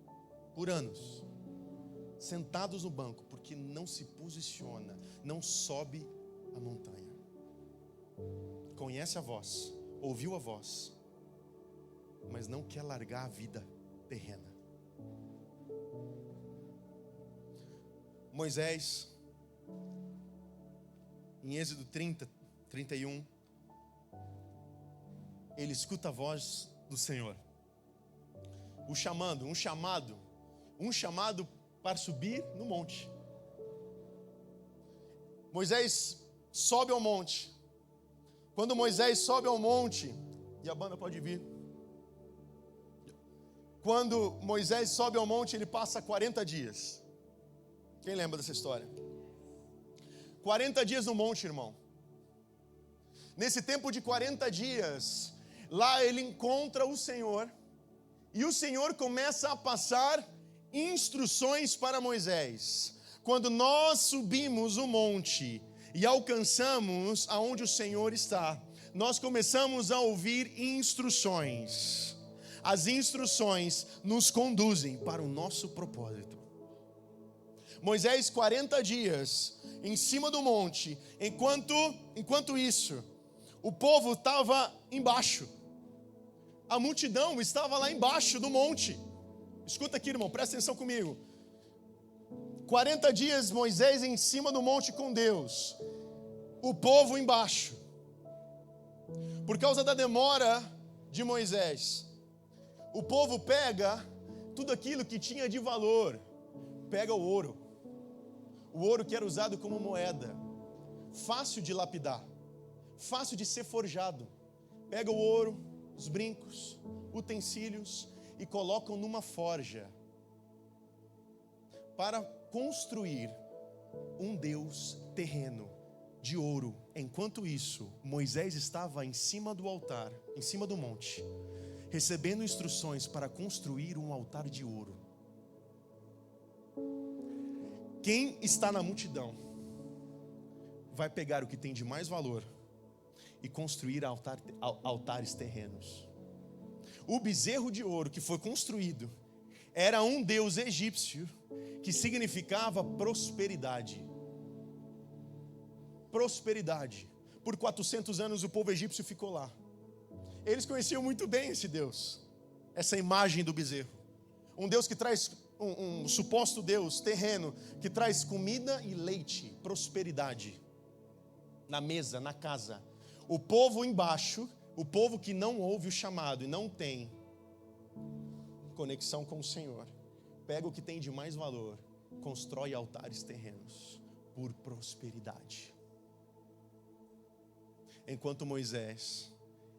sentados no banco, porque não se posiciona, não sobe a montanha. Conhece a voz, ouviu a voz, mas não quer largar a vida terrena. Moisés, em Êxodo 30, 31, ele escuta a voz do Senhor, um chamado para subir no monte. Moisés sobe ao monte. Quando Moisés sobe ao monte, e a banda pode vir. Quando Moisés sobe ao monte, ele passa 40 dias. Quem lembra dessa história? 40 dias no monte, irmão. Nesse tempo de 40 dias, lá ele encontra o Senhor, e o Senhor começa a passar instruções para Moisés. Quando nós subimos o monte e alcançamos aonde o Senhor está, nós começamos a ouvir instruções. As instruções nos conduzem para o nosso propósito. Moisés, 40 dias em cima do monte, enquanto isso, o povo estava embaixo. A multidão estava lá embaixo do monte. Escuta aqui, irmão, presta atenção comigo. 40 dias Moisés em cima do monte com Deus, o povo embaixo. Por causa da demora de Moisés, o povo pega tudo aquilo que tinha de valor. Pega o ouro que era usado como moeda, fácil de lapidar, fácil de ser forjado. Pega o ouro, os brincos, utensílios e colocam numa forja para construir um Deus terreno de ouro. Enquanto isso, Moisés estava em cima do altar, em cima do monte, recebendo instruções para construir um altar de ouro. Quem está na multidão vai pegar o que tem de mais valor e construir altares terrenos. O bezerro de ouro que foi construído era um deus egípcio que significava prosperidade. Prosperidade. Por 400 anos o povo egípcio ficou lá. Eles conheciam muito bem esse Deus, essa imagem do bezerro. Um Deus que traz, um suposto Deus terreno, que traz comida e leite, prosperidade. Na mesa, na casa. O povo embaixo, o povo que não ouve o chamado e não tem conexão com o Senhor, pega o que tem de mais valor, constrói altares terrenos por prosperidade. Enquanto Moisés,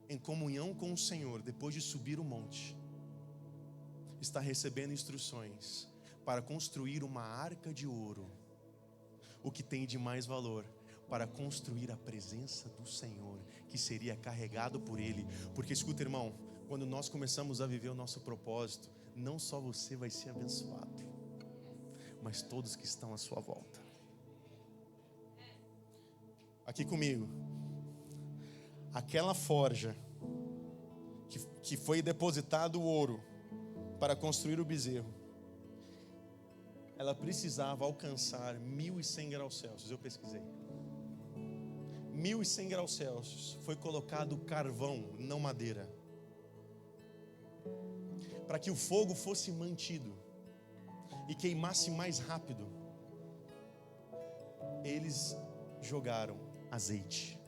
em comunhão com o Senhor, depois de subir o monte, está recebendo instruções para construir uma arca de ouro, o que tem de mais valor, para construir a presença do Senhor, que seria carregado por Ele. Porque escuta, irmão, quando nós começamos a viver o nosso propósito, não só você vai ser abençoado, mas todos que estão à sua volta. Aqui comigo. Aquela forja que foi depositado o ouro para construir o bezerro, ela precisava alcançar 1.100 graus Celsius. Eu pesquisei. 1.100 graus Celsius. Foi colocado carvão, não madeira, para que o fogo fosse mantido e queimasse mais rápido. Eles jogaram azeite.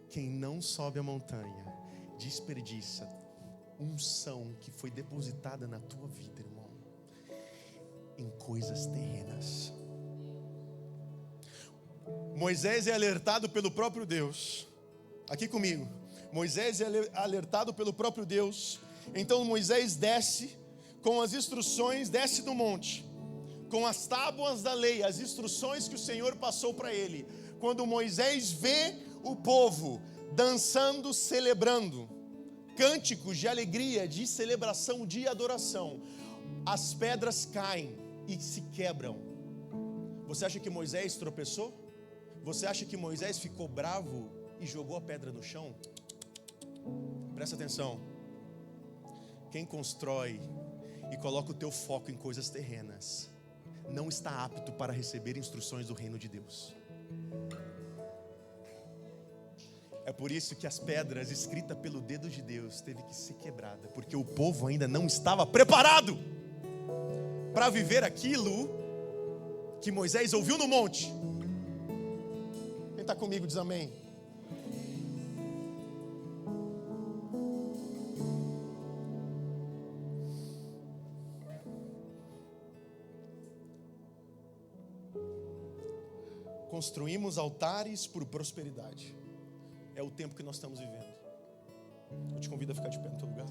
Quem não sobe a montanha desperdiça unção que foi depositada na tua vida, irmão, em coisas terrenas. Moisés é alertado pelo próprio Deus. Aqui comigo. Moisés é alertado pelo próprio Deus. Então Moisés desce com as instruções, desce do monte, com as tábuas da lei, as instruções que o Senhor passou para ele. Quando Moisés vê o povo dançando, celebrando, cânticos de alegria, de celebração, de adoração, as pedras caem e se quebram. Você acha que Moisés tropeçou? Você acha que Moisés ficou bravo e jogou a pedra no chão? Presta atenção. Quem constrói e coloca o teu foco em coisas terrenas não está apto para receber instruções do reino de Deus. É por isso que as pedras escritas pelo dedo de Deus teve que ser quebrada, porque o povo ainda não estava preparado para viver aquilo que Moisés ouviu no monte. Quem está comigo diz amém. Construímos altares por prosperidade. É o tempo que nós estamos vivendo. Eu te convido a ficar de pé no teu lugar.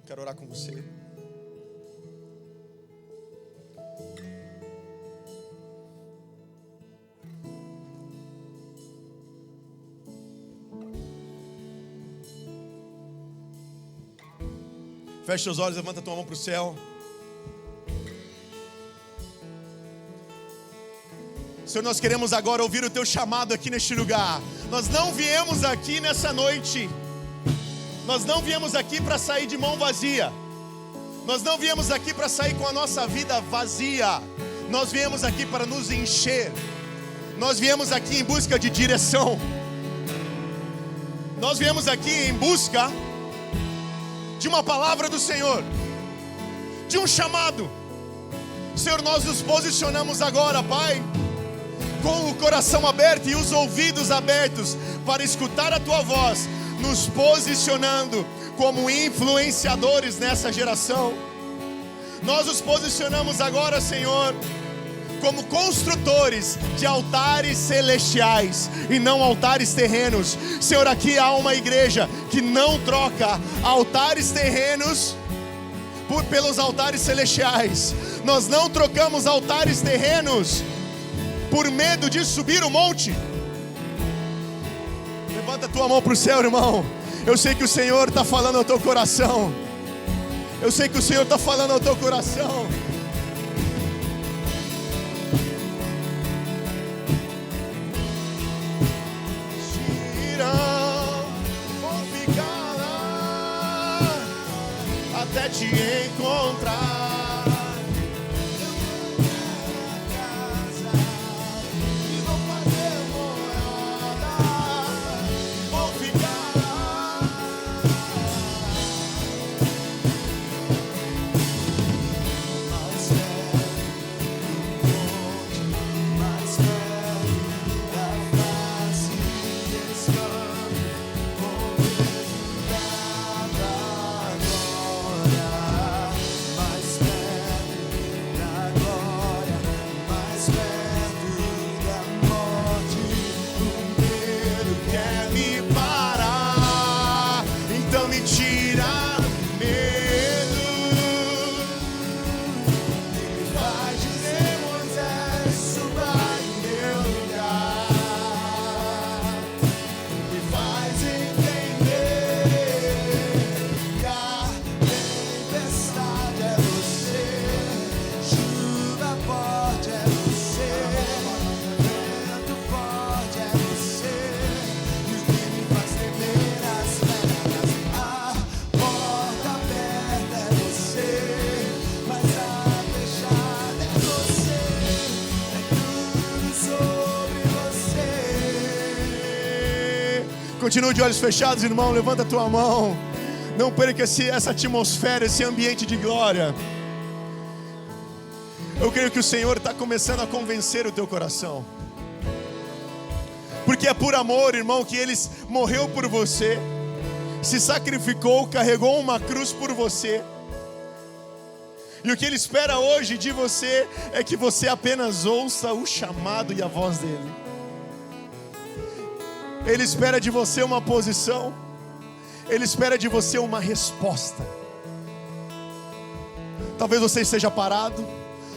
Quero orar com você. Feche seus olhos, levanta tua mão para o céu. Senhor, nós queremos agora ouvir o teu chamado aqui neste lugar. Nós não viemos aqui nessa noite, nós não viemos aqui para sair de mão vazia. Nós não viemos aqui para sair com a nossa vida vazia. Nós viemos aqui para nos encher. Nós viemos aqui em busca de direção. Nós viemos aqui em busca de uma palavra do Senhor, de um chamado. Senhor, nós nos posicionamos agora, Pai, com o coração aberto e os ouvidos abertos para escutar a Tua voz, nos posicionando como influenciadores nessa geração. Nós nos posicionamos agora, Senhor, como construtores de altares celestiais e não altares terrenos. Senhor, aqui há uma igreja que não troca altares terrenos pelos altares celestiais. Nós não trocamos altares terrenos por medo de subir o monte. Levanta a tua mão para o céu, irmão. Eu sei que o Senhor está falando ao teu coração. Eu sei que o Senhor está falando ao teu coração. Vou ficar lá até te encontrar. Continua de olhos fechados, irmão. Levanta a tua mão. Não perca essa atmosfera, esse ambiente de glória. Eu creio que o Senhor está começando a convencer o teu coração. Porque é por amor, irmão, que Ele morreu por você, se sacrificou, carregou uma cruz por você. E o que Ele espera hoje de você é que você apenas ouça o chamado e a voz dEle. Ele espera de você uma posição. Ele espera de você uma resposta. Talvez você esteja parado.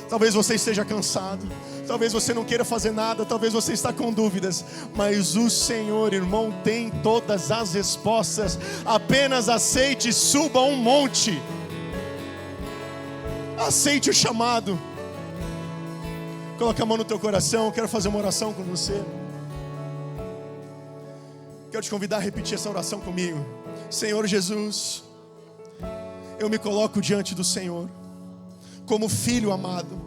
Talvez você esteja cansado. Talvez você não queira fazer nada. Talvez você está com dúvidas. Mas o Senhor, irmão, tem todas as respostas. Apenas aceite e suba um monte. Aceite o chamado. Coloca a mão no teu coração. Eu quero fazer uma oração com você. Quero te convidar a repetir essa oração comigo. Senhor Jesus, eu me coloco diante do Senhor como filho amado,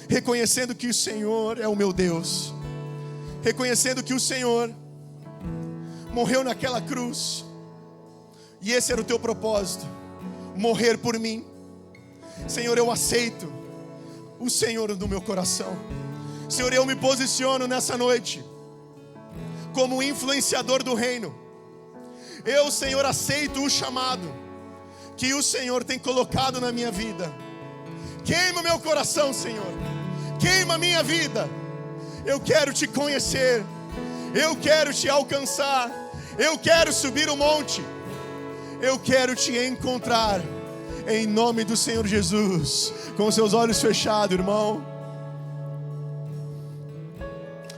reconhecendo que o Senhor é o meu Deus, reconhecendo que o Senhor morreu naquela cruz, e esse era o teu propósito, morrer por mim. Senhor, eu aceito o Senhor no meu coração. Senhor, eu me posiciono nessa noite como influenciador do reino. Eu, Senhor, aceito o chamado que o Senhor tem colocado na minha vida. Queima meu coração, Senhor. Queima minha vida. Eu quero te conhecer. Eu quero te alcançar. Eu quero subir o monte. Eu quero te encontrar. Em nome do Senhor Jesus. Com seus olhos fechados, irmão.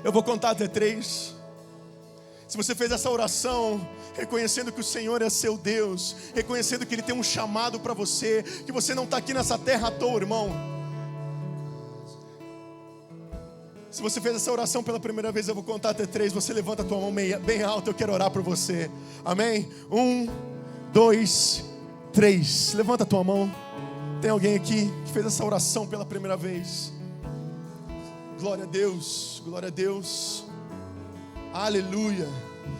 Eu vou contar até 3. Se você fez essa oração, reconhecendo que o Senhor é seu Deus, reconhecendo que Ele tem um chamado para você, que você não está aqui nessa terra à toa, irmão. Se você fez essa oração pela primeira vez, eu vou contar até 3, você levanta a tua mão bem alta, eu quero orar por você. Amém? 1, 2, 3. Levanta a tua mão. Tem alguém aqui que fez essa oração pela primeira vez? Glória a Deus, glória a Deus. Aleluia.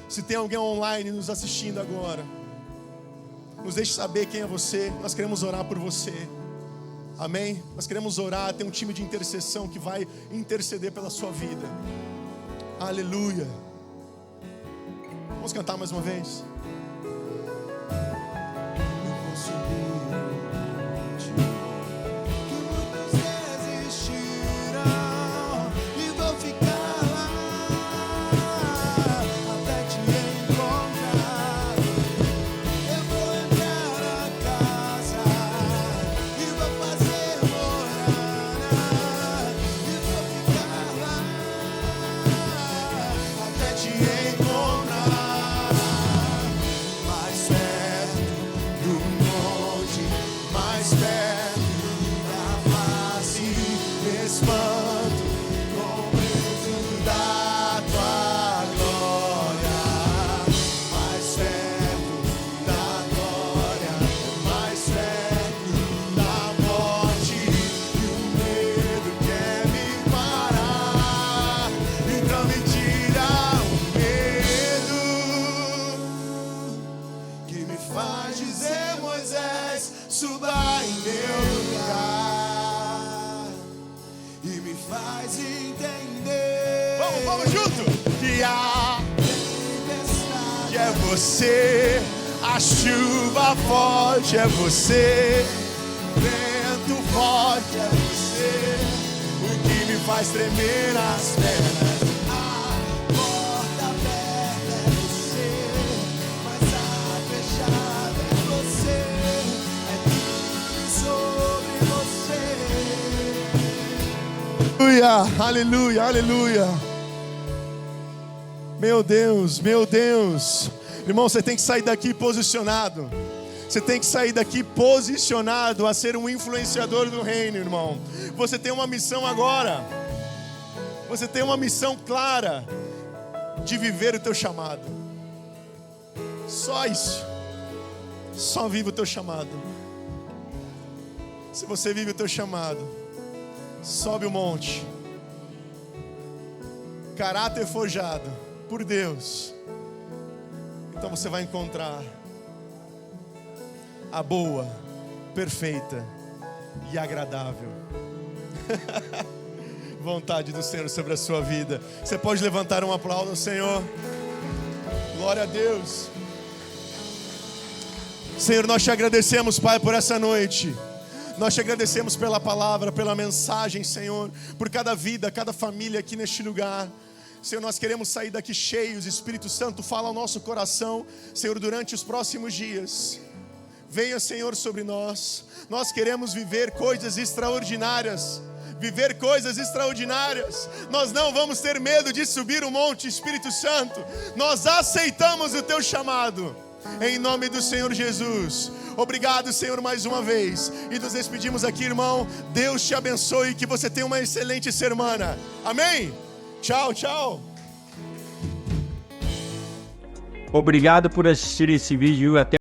Se tem alguém online nos assistindo agora, nos deixe saber quem é você. Nós queremos orar por você. Amém? Nós queremos orar. Tem um time de intercessão que vai interceder pela sua vida. Aleluia. Vamos cantar mais uma vez. dizer, Moisés, suba em meu lugar e me faz entender. Vamos junto! Que a tempestade é você, a chuva forte é você, vento forte é você, o que me faz tremer as pernas. A porta aberta é você, mas a fechada é você, é tudo sobre você. Aleluia, aleluia, aleluia. Meu Deus, meu Deus. Irmão, você tem que sair daqui posicionado. Você tem que sair daqui posicionado a ser um influenciador do reino, irmão. Você tem uma missão agora. Você tem uma missão clara de viver o teu chamado. Só isso. Só vive o teu chamado. Se você vive o teu chamado, sobe o monte. Caráter forjado por Deus. Então você vai encontrar a boa, perfeita e agradável vontade do Senhor sobre a sua vida. Você pode levantar um aplauso ao Senhor. Glória a Deus. Senhor, nós te agradecemos, Pai, por essa noite. Nós te agradecemos pela palavra, pela mensagem, Senhor, por cada vida, cada família aqui neste lugar. Senhor, nós queremos sair daqui cheios. Espírito Santo, fala ao nosso coração, Senhor, durante os próximos dias. Venha, Senhor, sobre nós. Nós queremos viver coisas extraordinárias. Viver coisas extraordinárias. Nós não vamos ter medo de subir o monte, Espírito Santo. Nós aceitamos o teu chamado. Em nome do Senhor Jesus. Obrigado, Senhor, mais uma vez. E nos despedimos aqui, irmão. Deus te abençoe e que você tenha uma excelente semana. Amém? Tchau, tchau. Obrigado por assistir esse vídeo até